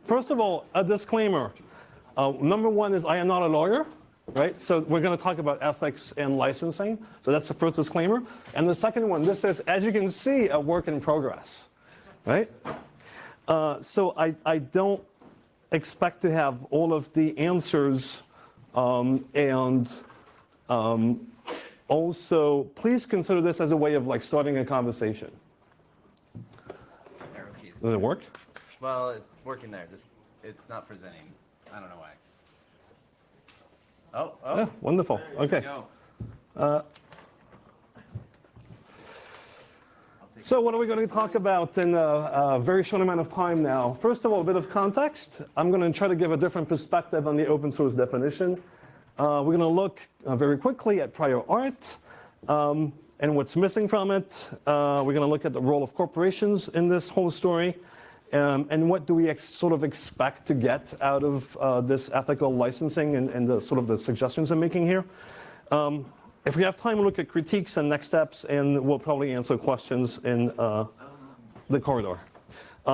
first of all, a disclaimer. Number one is I am not a lawyer, right? So we're going to talk about ethics and licensing. So that's the first disclaimer. And the second one, this is, as you can see, a work in progress, right? So I don't expect to have all of the answers, and also please consider this as a way of like starting a conversation. Arrow keys. Does it work? Well, it's working there. Just it's not presenting. I don't know why. Oh. Yeah, wonderful. Okay. So what are we going to talk about in a very short amount of time now? First of all, a bit of context. I'm going to try to give a different perspective on the open source definition. We're going to look very quickly at prior art and what's missing from it. We're going to look at the role of corporations in this whole story. And what do we sort of expect to get out of this ethical licensing and the sort of the suggestions I'm making here. If we have time, we'll look at critiques and next steps, and we'll probably answer questions in the corridor.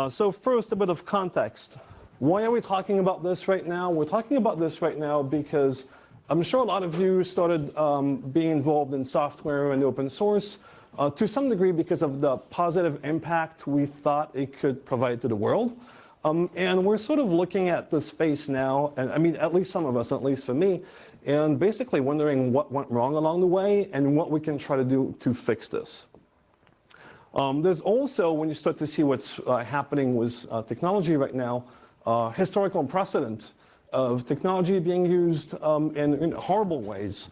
So first, a bit of context. Why are we talking about this right now? We're talking about this right now because I'm sure a lot of you started being involved in software and open source to some degree because of the positive impact we thought it could provide to the world. And we're sort of looking at the space now, and I mean, at least some of us, at least for me, and basically wondering what went wrong along the way and what we can try to do to fix this. There's also, when you start to see what's happening with technology right now, historical precedent of technology being used in horrible ways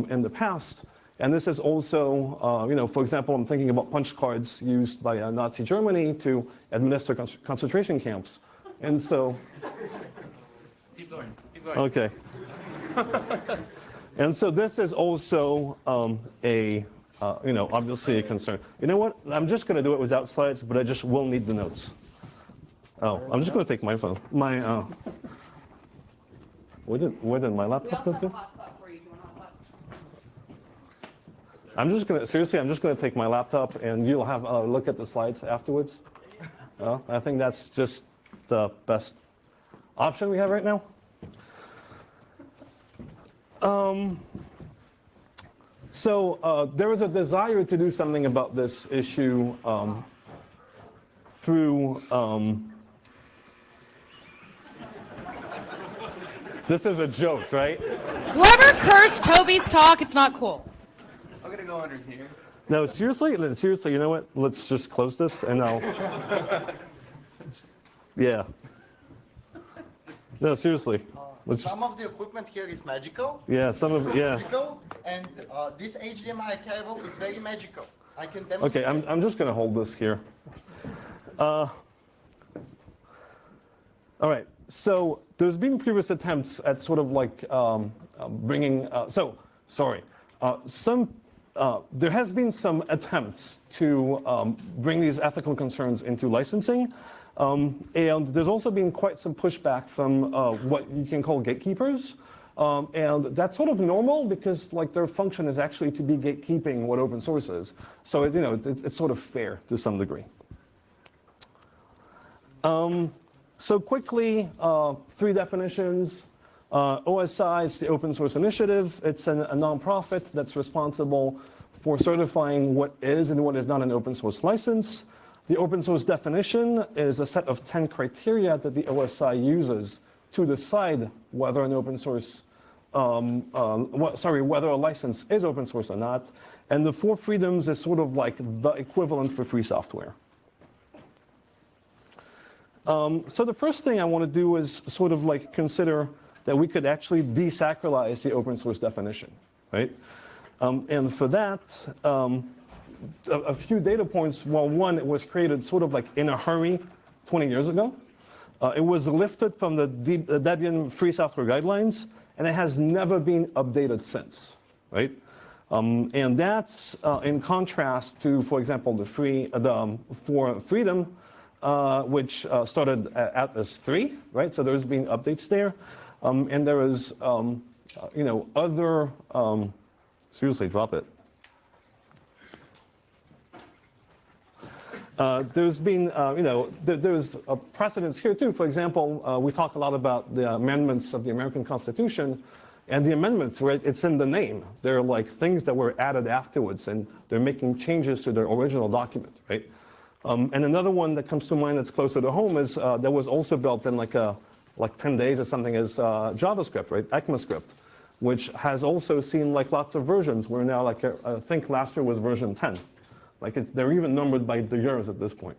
in the past. And this is also, you know, for example, I'm thinking about punch cards used by Nazi Germany to administer concentration camps. And so... Keep going. Keep going. Okay. And so this is also you know, obviously a concern. You know what? I'm just going to do it without slides, but I just will need the notes. Oh, I'm just going to take my phone. My where did my laptop go? We also have a hotspot for you. Do you want a hotspot? I'm just going to seriously. I'm just going to take my laptop, and you'll have a look at the slides afterwards. I think that's just the best option we have right now. So there was a desire to do something about this issue through. This is a joke, right? Whoever cursed Toby's talk, it's not cool. I'm gonna go under here. No, seriously, you know what? Let's just close this, and I'll. Yeah. No, seriously. Some of the equipment here is magical. Yeah, some of it, yeah. Magical, and this HDMI cable is very magical. I can demonstrate. Okay, I'm just going to hold this here. All right, so there's been previous attempts at sort of like bringing, there has been some attempts to bring these ethical concerns into licensing. And there's also been quite some pushback from what you can call gatekeepers. And that's sort of normal because like their function is actually to be gatekeeping what open source is. So you know, it's sort of fair to some degree. So quickly, three definitions. OSI is the Open Source Initiative. It's a nonprofit that's responsible for certifying what is and what is not an open source license. The open source definition is a set of 10 criteria that the OSI uses to decide whether an open source, whether a license is open source or not. And the 4 freedoms is sort of like the equivalent for free software. So the first thing I want to do is sort of like consider that we could actually desacralize the open source definition, right? And for that, a few data points. Well, one, it was created sort of like in a hurry 20 years ago. It was lifted from the Debian Free Software Guidelines, and it has never been updated since, right? And that's in contrast to, for example, the For Freedom, which started out as 3, right? So there's been updates there. And there is, you know, other, seriously, drop it. There's been, there's a precedence here too. For example, we talk a lot about the amendments of the American Constitution, and the amendments, right, it's in the name. They're like things that were added afterwards, and they're making changes to their original document, right? And another one that comes to mind that's closer to home is that was also built in like 10 days or something is JavaScript, right, ECMAScript, which has also seen like lots of versions. We're now like, I think last year was version 10. Like they're even numbered by the years at this point.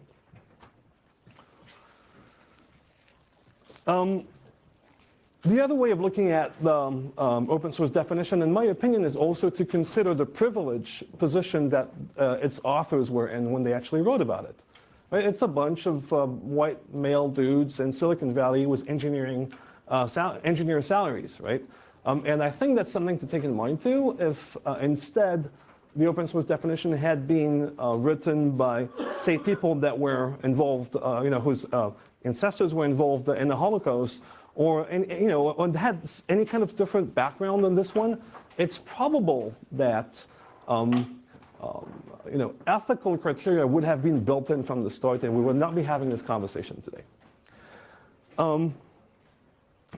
The other way of looking at the open source definition, in my opinion, is also to consider the privileged position that its authors were in when they actually wrote about it. Right? It's a bunch of white male dudes in Silicon Valley with engineer salaries, right? And I think that's something to take in mind too. If instead the open source definition had been written by, say, people that were involved, whose ancestors were involved in the Holocaust, or had any kind of different background than this one, it's probable that ethical criteria would have been built in from the start, and we would not be having this conversation today.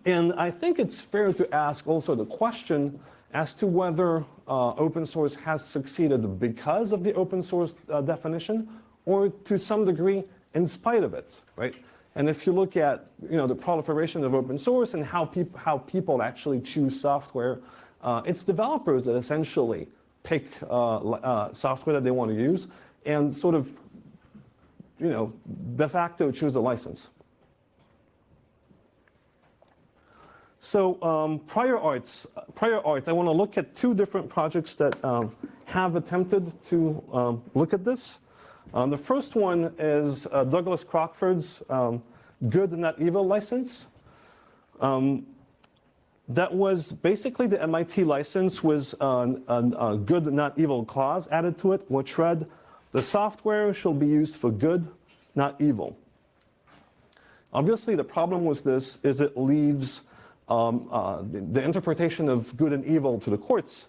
And I think it's fair to ask also the question as to whether open source has succeeded because of the open source definition, or to some degree in spite of it, right? And if you look at the proliferation of open source and how people actually choose software, it's developers that essentially pick software that they want to use and sort of de facto choose the license. So prior art, I want to look at two different projects that have attempted to look at this. The first one is Douglas Crockford's Good Not Evil license. That was basically the MIT license with a good not evil clause added to it, which read, the software shall be used for good, not evil. Obviously, the problem with this is it leaves the interpretation of good and evil to the courts,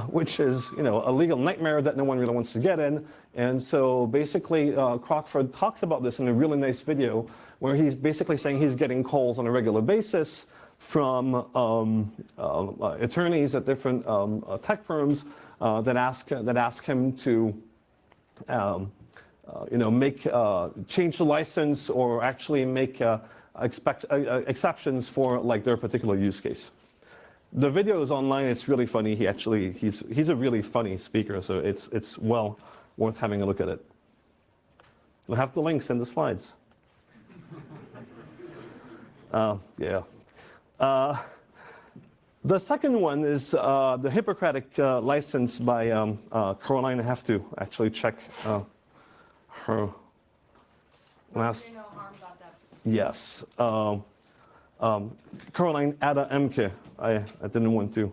which is a legal nightmare that no one really wants to get in. And so basically, Crockford talks about this in a really nice video where he's basically saying he's getting calls on a regular basis from attorneys at different tech firms that ask him to change the license or actually make exceptions for like their particular use case. The video is online. It's really funny. He's a really funny speaker, so it's well worth having a look at it. We'll have the links in the slides. Yeah. The second one is the Hippocratic license by Caroline. I have to actually check her last. No harm about that. Yes. Caroline Ada Emke. I didn't want to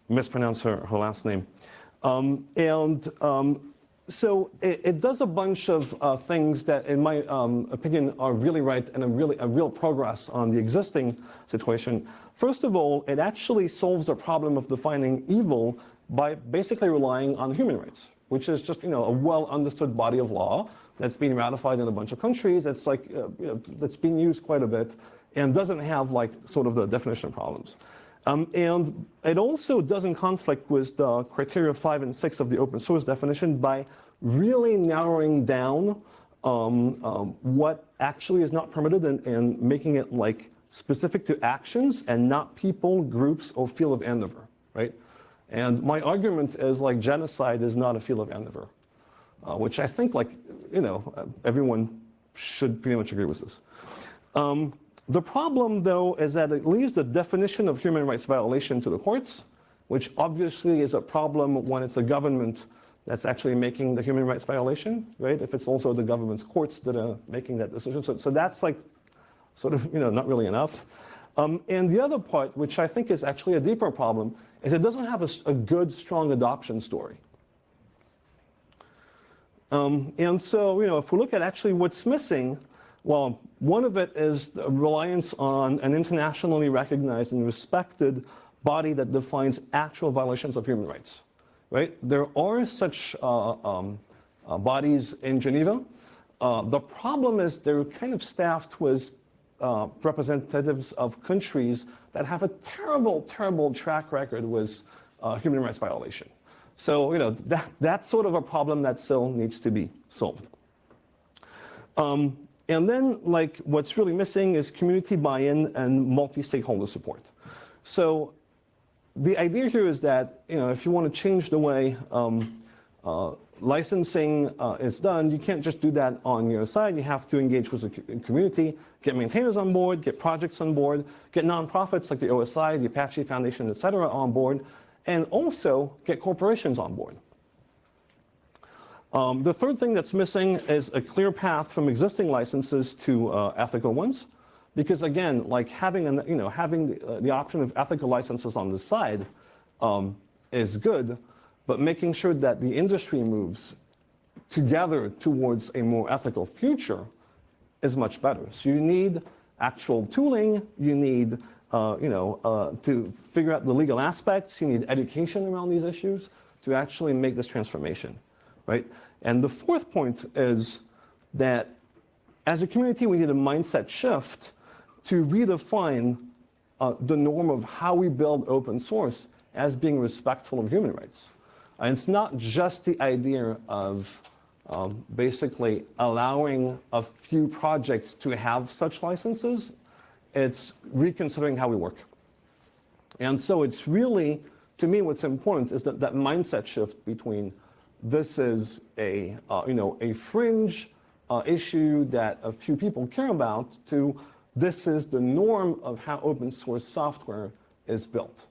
mispronounce her last name. So it does a bunch of things that, in my opinion, are really right and a real progress on the existing situation. First of all, it actually solves the problem of defining evil by basically relying on human rights, which is just a well understood body of law that's been ratified in a bunch of countries. It's like that's been used quite a bit and doesn't have like sort of the definition problems. And it also doesn't conflict with the criteria 5 and 6 of the open source definition by really narrowing down what actually is not permitted and making it like specific to actions and not people, groups, or field of endeavor, right? And my argument is like genocide is not a field of endeavor, which I think like, everyone should pretty much agree with this. The problem, though, is that it leaves the definition of human rights violation to the courts, which obviously is a problem when it's a government that's actually making the human rights violation, right? If it's also the government's courts that are making that decision. So that's like sort of, not really enough. And the other part, which I think is actually a deeper problem, is it doesn't have a good, strong adoption story. And so, if we look at actually what's missing, well, one of it is the reliance on an internationally recognized and respected body that defines actual violations of human rights, right? There are such bodies in Geneva. The problem is they're kind of staffed with representatives of countries that have a terrible, terrible track record with human rights violation. So, you know, that's sort of a problem that still needs to be solved. And then, like, what's really missing is community buy-in and multi-stakeholder support. So the idea here is that, you know, if you want to change the way licensing is done, you can't just do that on your side. You have to engage with the community, get maintainers on board, get projects on board, get nonprofits like the OSI, the Apache Foundation, et cetera, on board, and also get corporations on board. The third thing that's missing is a clear path from existing licenses to ethical ones, because again, like having the option of ethical licenses on the side is good, but making sure that the industry moves together towards a more ethical future is much better. So you need actual tooling, you need to figure out the legal aspects, you need education around these issues to actually make this transformation, right? And the fourth point is that as a community, we need a mindset shift to redefine the norm of how we build open source as being respectful of human rights. And it's not just the idea of basically allowing a few projects to have such licenses. It's reconsidering how we work. And so it's really, to me, what's important is that mindset shift between this is a fringe issue that a few people care about to this is the norm of how open source software is built.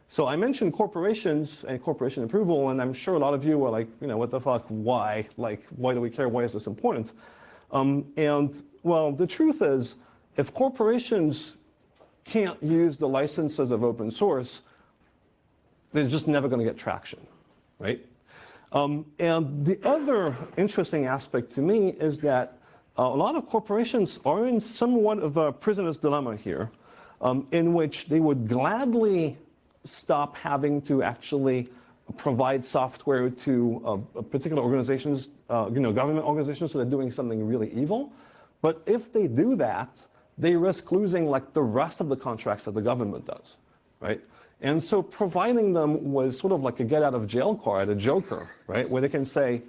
So I mentioned corporations and corporation approval, and I'm sure a lot of you are like, you know, what the fuck, why? Like, why do we care? Why is this important? And well, the truth is, if corporations can't use the licenses of open source, they're just never going to get traction, right? And the other interesting aspect to me is that a lot of corporations are in somewhat of a prisoner's dilemma here, in which they would gladly stop having to actually provide software to particular organizations, government organizations that are doing something really evil. But if they do that, they risk losing like the rest of the contracts that the government does, right? And so providing them was sort of like a get out of jail card, a joker, right? Where they can say,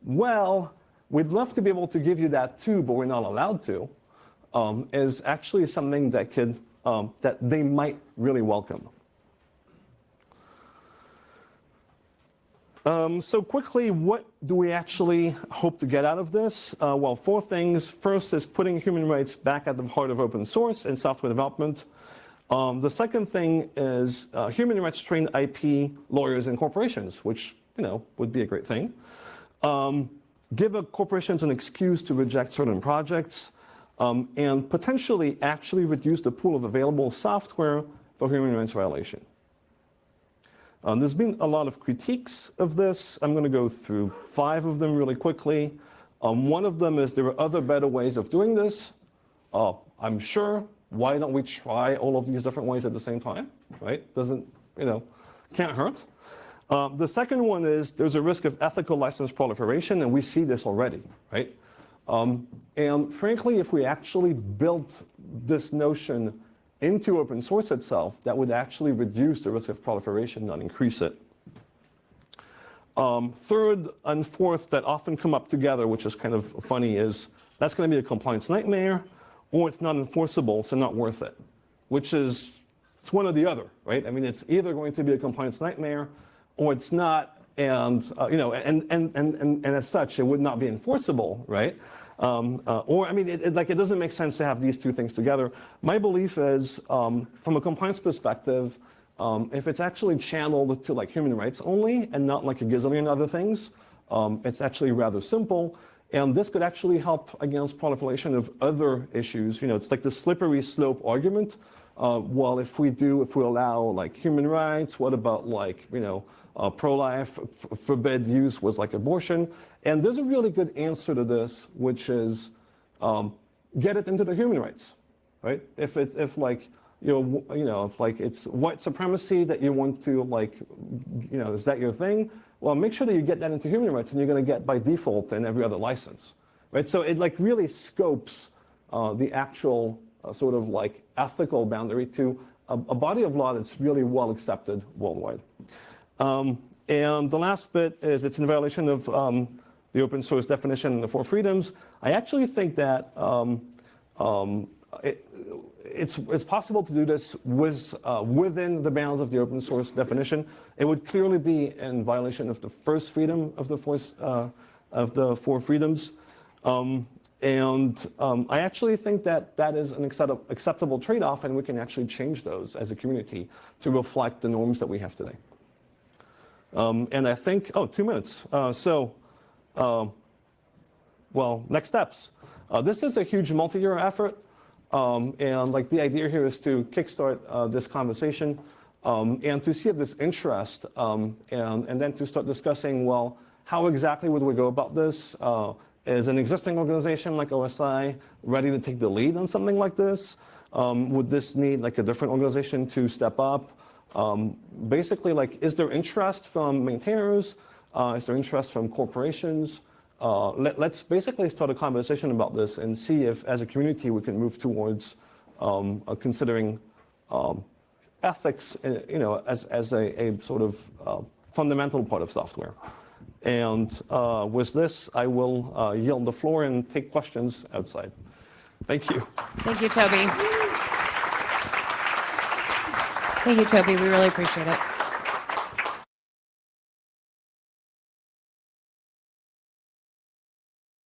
well, we'd love to be able to give you that too, but we're not allowed to, is actually something that could, that they might really welcome. So quickly, what do we actually hope to get out of this? Well, four things. First is putting human rights back at the heart of open source and software development. The second thing is human rights trained IP lawyers and corporations, which would be a great thing. Give corporations an excuse to reject certain projects, and potentially actually reduce the pool of available software for human rights violation. There's been a lot of critiques of this. I'm going to go through 5 of them really quickly. One of them is there are other better ways of doing this. I'm sure. Why don't we try all of these different ways at the same time, right? Doesn't, can't hurt. The second one is there's a risk of ethical license proliferation, and we see this already, right? And frankly, if we actually built this notion into open source itself, that would actually reduce the risk of proliferation, not increase it. Third and fourth that often come up together, which is kind of funny, is that's going to be a compliance nightmare, or it's not enforceable, so not worth it, which is, it's one or the other, right? I mean, it's either going to be a compliance nightmare, or it's not, and and as such, it would not be enforceable, right? Or I mean, it doesn't make sense to have these two things together. My belief is, from a compliance perspective, if it's actually channeled to like human rights only and not like a gazillion other things, it's actually rather simple. And this could actually help against proliferation of other issues. It's like the slippery slope argument. Well, if we allow like human rights, what about like, pro-life, forbid use was like abortion. And there's a really good answer to this, which is get it into the human rights, right? If if like it's white supremacy that you want to like, is that your thing? Well, make sure that you get that into human rights, and you're going to get by default in every other license, right? So it like really scopes the actual sort of like ethical boundary to a body of law that's really well accepted worldwide. And the last bit is it's in violation of the open source definition and the four freedoms. I actually think that it's possible to do this within the bounds of the open source definition. It would clearly be in violation of the first freedom of the four freedoms. I actually think that that is an acceptable trade-off, and we can actually change those as a community to reflect the norms that we have today. And I think, 2 minutes. Well, next steps. This is a huge multi-year effort. And like the idea here is to kickstart this conversation and to see if there's interest and then to start discussing, well, how exactly would we go about this? Is an existing organization like OSI ready to take the lead on something like this? Would this need like a different organization to step up? Basically, like, is there interest from maintainers? Is there interest from corporations? Let's basically start a conversation about this and see if, as a community, we can move towards considering ethics, as a sort of fundamental part of software. And with this, I will yield the floor and take questions outside. Thank you. Thank you, Toby. Thank you, Toby. We really appreciate it.